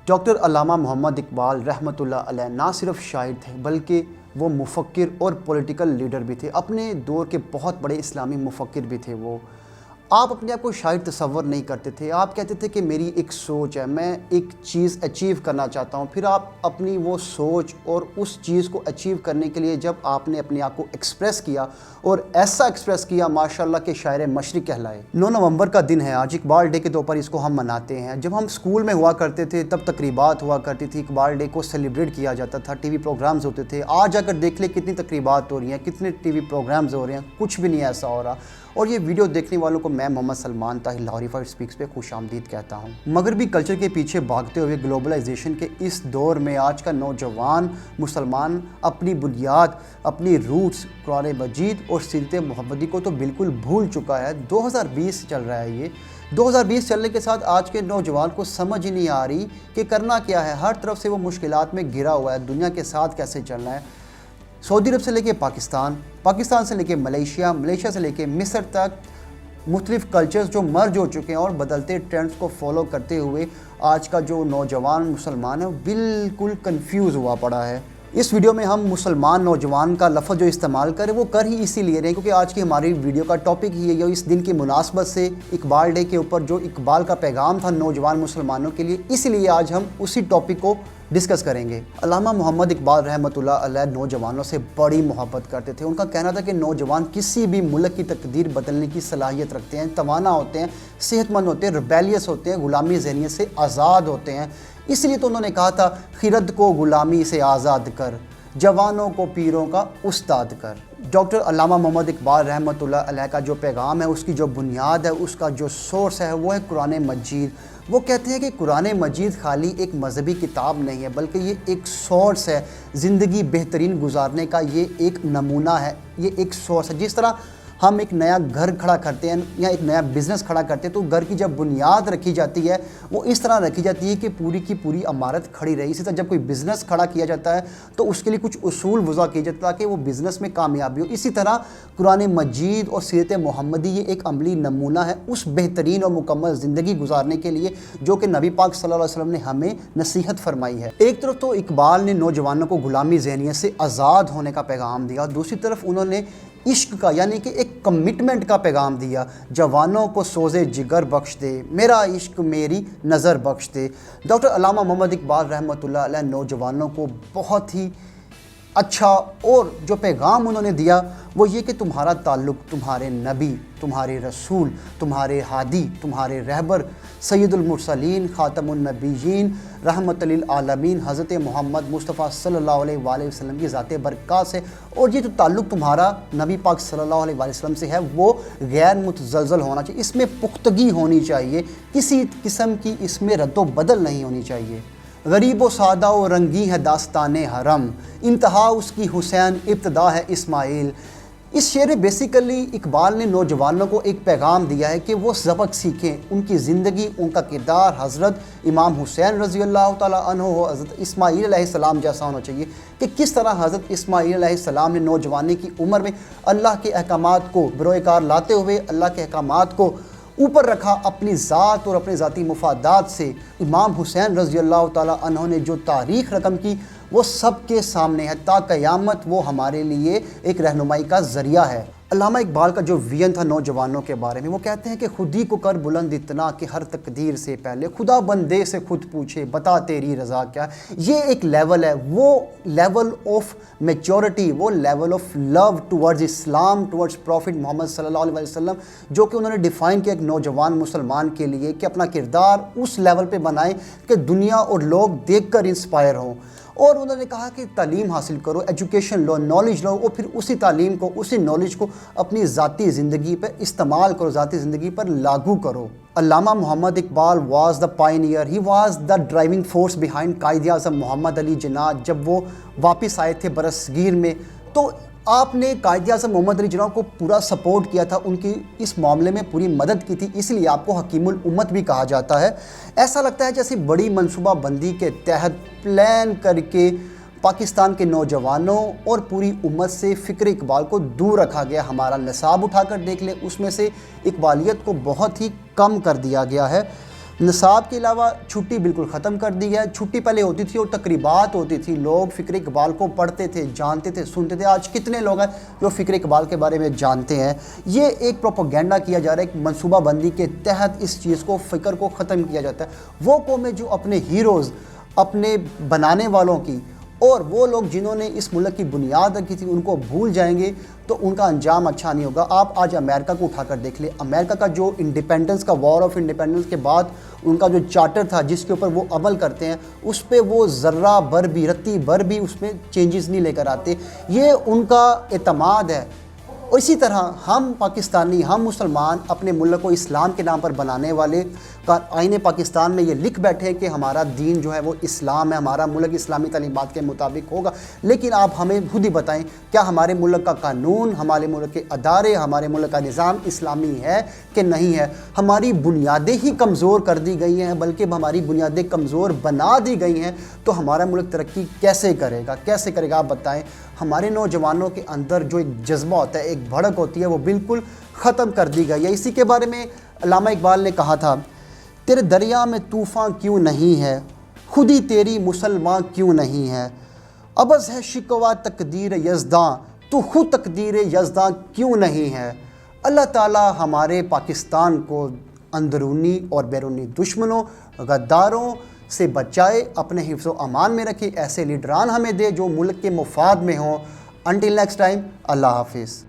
Doctor علامہ محمد اقبال رحمۃ اللہ علیہ نہ صرف شاعر تھے بلکہ وہ مفکر اور پولیٹیکل لیڈر بھی تھے. اپنے دور کے بہت بڑے اسلامی مفکر بھی تھے. وہ آپ اپنے آپ کو شاعر تصور نہیں کرتے تھے. آپ کہتے تھے کہ میری ایک سوچ ہے, میں ایک چیز اچیو کرنا چاہتا ہوں. پھر آپ اپنی وہ سوچ اور اس چیز کو اچیو کرنے کے لیے جب آپ نے اپنے آپ کو ایکسپریس کیا اور ایسا ایکسپریس کیا ماشاءاللہ کہ شاعر مشرق کہلائے. 9 نومبر کا دن ہے آج, اقبال ڈے کے طور پر اس کو ہم مناتے ہیں. جب ہم اسکول میں ہوا کرتے تھے تب تقریبات ہوا کرتی تھی, اقبال ڈے کو سیلیبریٹ کیا جاتا تھا, ٹی وی پروگرامز ہوتے تھے. آج جا کر دیکھ لیں کتنی تقریبات ہو رہی ہیں, کتنے ٹی وی پروگرامز ہو رہے ہیں, کچھ بھی نہیں ایسا ہو رہا. اور یہ ویڈیو دیکھنے والوں کو میں محمد سلمان طاہر لاہوری فائر اسپیکس پہ خوش آمدید کہتا ہوں. مغربی کلچر کے پیچھے بھاگتے ہوئے گلوبلائزیشن کے اس دور میں آج کا نوجوان مسلمان اپنی بنیاد, اپنی روٹس قرآن مجید اور سیرت محمدی کو تو بالکل بھول چکا ہے. 2020 چل رہا ہے. یہ 2020 چلنے کے ساتھ آج کے نوجوان کو سمجھ ہی نہیں آ رہی کہ کرنا کیا ہے. ہر طرف سے وہ مشکلات میں گھرا ہوا ہے. دنیا کے ساتھ کیسے چلنا ہے. سعودی عرب سے لے کے پاکستان, پاکستان سے لے کے ملیشیا, ملیشیا سے لے کے مصر تک مختلف کلچرز جو مرج ہو چکے ہیں اور بدلتے ٹرینڈز کو فالو کرتے ہوئے آج کا جو نوجوان مسلمان ہے وہ بالکل کنفیوز ہوا پڑا ہے. اس ویڈیو میں ہم مسلمان نوجوان کا لفظ جو استعمال کریں وہ کر ہی اسی لیے رہے ہیں کیونکہ آج کی ہماری ویڈیو کا ٹاپک ہی ہے. یہ اس دن کی مناسبت سے اقبال ڈے کے اوپر جو اقبال کا پیغام تھا نوجوان مسلمانوں کے لیے, اسی لیے آج ہم اسی ٹاپک کو ڈسکس کریں گے. علامہ محمد اقبال رحمۃ اللہ علیہ نوجوانوں سے بڑی محبت کرتے تھے. ان کا کہنا تھا کہ نوجوان کسی بھی ملک کی تقدیر بدلنے کی صلاحیت رکھتے ہیں, توانا ہوتے ہیں, صحت مند ہوتے ہیں, ریبیلیس ہوتے ہیں, غلامی ذہنیت سے آزاد ہوتے ہیں. اس لیے تو انہوں نے کہا تھا خرد کو غلامی سے آزاد کر, جوانوں کو پیروں کا استاد کر. ڈاکٹر علامہ محمد اقبال رحمۃ اللہ علیہ کا جو پیغام ہے, اس کی جو بنیاد ہے, اس کا جو سورس ہے وہ ہے قرآن مجید. وہ کہتے ہیں کہ قرآن مجید خالی ایک مذہبی کتاب نہیں ہے بلکہ یہ ایک سورس ہے, زندگی بہترین گزارنے کا یہ ایک نمونہ ہے, یہ ایک سورس ہے. جس طرح ہم ایک نیا گھر کھڑا کرتے ہیں یا ایک نیا بزنس کھڑا کرتے ہیں تو گھر کی جب بنیاد رکھی جاتی ہے وہ اس طرح رکھی جاتی ہے کہ پوری کی پوری عمارت کھڑی رہی. اسی طرح جب کوئی بزنس کھڑا کیا جاتا ہے تو اس کے لیے کچھ اصول وضع کیے جاتے ہیں تاکہ وہ بزنس میں کامیابی ہو. اسی طرح قرآن مجید اور سیرت محمدی یہ ایک عملی نمونہ ہے اس بہترین اور مکمل زندگی گزارنے کے لیے جو کہ نبی پاک صلی اللہ علیہ وسلم نے ہمیں نصیحت فرمائی ہے. ایک طرف تو اقبال نے نوجوانوں کو غلامی ذہنیت سے آزاد ہونے کا پیغام دیا, دوسری طرف انہوں نے عشق کا یعنی کہ ایک کمٹمنٹ کا پیغام دیا. جوانوں کو سوزے جگر بخش دے, میرا عشق میری نظر بخش دے. ڈاکٹر علامہ محمد اقبال رحمۃ اللہ علیہ نوجوانوں کو بہت ہی اچھا اور جو پیغام انہوں نے دیا وہ یہ کہ تمہارا تعلق تمہارے نبی, تمہارے رسول, تمہارے ہادی, تمہارے رہبر سید المرسلین خاتم النبیین رحمت للعالمین حضرت محمد مصطفیٰ صلی اللہ علیہ وآلہ وسلم کی ذات برکات سے, اور یہ جو تعلق تمہارا نبی پاک صلی اللہ علیہ وآلہ وسلم سے ہے وہ غیر متزلزل ہونا چاہیے, اس میں پختگی ہونی چاہیے, کسی قسم کی اس میں رد و بدل نہیں ہونی چاہیے. غریب و سادہ و رنگی ہے داستان حرم, انتہا اس کی حسین ابتدا ہے اسماعیل. اس شعر میں بیسیکلی اقبال نے نوجوانوں کو ایک پیغام دیا ہے کہ وہ سبق سیکھیں, ان کی زندگی, ان کا کردار حضرت امام حسین رضی اللہ تعالیٰ عنہ ہو, حضرت اسماعیل علیہ السلام جیسا ہونا چاہیے کہ کس طرح حضرت اسماعیل علیہ السلام نے نوجوانی کی عمر میں اللہ کے احکامات کو بروئے کار لاتے ہوئے اللہ کے احکامات کو اوپر رکھا اپنی ذات اور اپنے ذاتی مفادات سے. امام حسین رضی اللہ تعالیٰ عنہ نے جو تاریخ رقم کی وہ سب کے سامنے ہے, تا قیامت وہ ہمارے لیے ایک رہنمائی کا ذریعہ ہے. علامہ اقبال کا جو ویژن تھا نوجوانوں کے بارے میں, وہ کہتے ہیں کہ خود ہی کو کر بلند اتنا کہ ہر تقدیر سے پہلے خدا بندے سے خود پوچھے بتا تیری رضا کیا. یہ ایک لیول ہے, وہ لیول آف میچورٹی, وہ level of love towards Islam, towards prophet Muhammad صلی اللہ علیہ وسلم جو کہ انہوں نے ڈیفائن کیا ایک نوجوان مسلمان کے لیے کہ اپنا کردار اس لیول پہ بنائیں کہ دنیا اور لوگ دیکھ کر انسپائر ہوں. اور انہوں نے کہا کہ تعلیم حاصل کرو, ایجوکیشن لو, نالج لو, اور پھر اسی تعلیم کو, اسی نالج کو اپنی ذاتی زندگی پر استعمال کرو, ذاتی زندگی پر لاگو کرو. Allama Muhammad Iqbal was the pioneer, he was the driving force behind Quaid Azam محمد علی جناح. جب وہ واپس آئے تھے برصغیر میں تو آپ نے قائد اعظم محمد علی جناح کو پورا سپورٹ کیا تھا, ان کی اس معاملے میں پوری مدد کی تھی, اس لیے آپ کو حکیم الامت بھی کہا جاتا ہے. ایسا لگتا ہے جیسے بڑی منصوبہ بندی کے تحت پلان کر کے پاکستان کے نوجوانوں اور پوری امت سے فکر اقبال کو دور رکھا گیا. ہمارا نصاب اٹھا کر دیکھ لیں, اس میں سے اقبالیت کو بہت ہی کم کر دیا گیا ہے. نصاب کے علاوہ چھٹی بالکل ختم کر دی ہے۔ چھٹی پہلے ہوتی تھی اور تقریبات ہوتی تھی، لوگ فکر اقبال کو پڑھتے تھے، جانتے تھے، سنتے تھے۔ آج کتنے لوگ ہیں جو فکر اقبال کے بارے میں جانتے ہیں؟ یہ ایک پروپیگنڈا کیا جا رہا ہے، ایک منصوبہ بندی کے تحت اس چیز کو، فکر کو ختم کیا جاتا ہے۔ وہ قومیں جو اپنے ہیروز، اپنے بنانے والوں کی، اور وہ لوگ جنہوں نے اس ملک کی بنیاد رکھی تھی ان کو بھول جائیں گے تو ان کا انجام اچھا نہیں ہوگا۔ آپ آج امریکہ کو اٹھا کر دیکھ لیں، امریکہ کا جو انڈیپینڈنس کا، وار آف انڈیپینڈنس کے بعد ان کا جو چارٹر تھا جس کے اوپر وہ عمل کرتے ہیں، اس پہ وہ ذرہ بھر بھی، رتی بھر بھی اس میں چینجز نہیں لے کر آتے۔ یہ ان کا اعتماد ہے۔ اور اسی طرح ہم پاکستانی، ہم مسلمان اپنے ملک کو اسلام کے نام پر بنانے والے کا آئین پاکستان میں یہ لکھ بیٹھے کہ ہمارا دین جو ہے وہ اسلام ہے، ہمارا ملک اسلامی تعلیمات کے مطابق ہوگا۔ لیکن آپ ہمیں خود ہی بتائیں، کیا ہمارے ملک کا قانون، ہمارے ملک کے ادارے، ہمارے ملک کا نظام اسلامی ہے کہ نہیں ہے؟ ہماری بنیادیں ہی کمزور کر دی گئی ہیں، بلکہ ہماری بنیادیں کمزور بنا دی گئی ہیں، تو ہمارا ملک ترقی کیسے کرے گا؟ کیسے کرے گا آپ بتائیں؟ ہمارے نوجوانوں کے اندر جو ایک جذبہ ہوتا ہے، ایک بھڑک ہوتی ہے، وہ بالکل ختم کر دی گئی ہے۔ اسی کے بارے میں علامہ اقبال نے کہا تھا، تیرے دریا میں طوفان کیوں نہیں ہے، خود ہی تیری مسلمان کیوں نہیں ہے، عبث ہے شکوہ تقدیر یزداں، تو خود تقدیر یزداں کیوں نہیں ہے۔ اللہ تعالیٰ ہمارے پاکستان کو اندرونی اور بیرونی دشمنوں، غداروں سے بچائے، اپنے حفظ و امان میں رکھے، ایسے لیڈران ہمیں دے جو ملک کے مفاد میں ہوں۔ انٹل نیکسٹ ٹائم، اللہ حافظ۔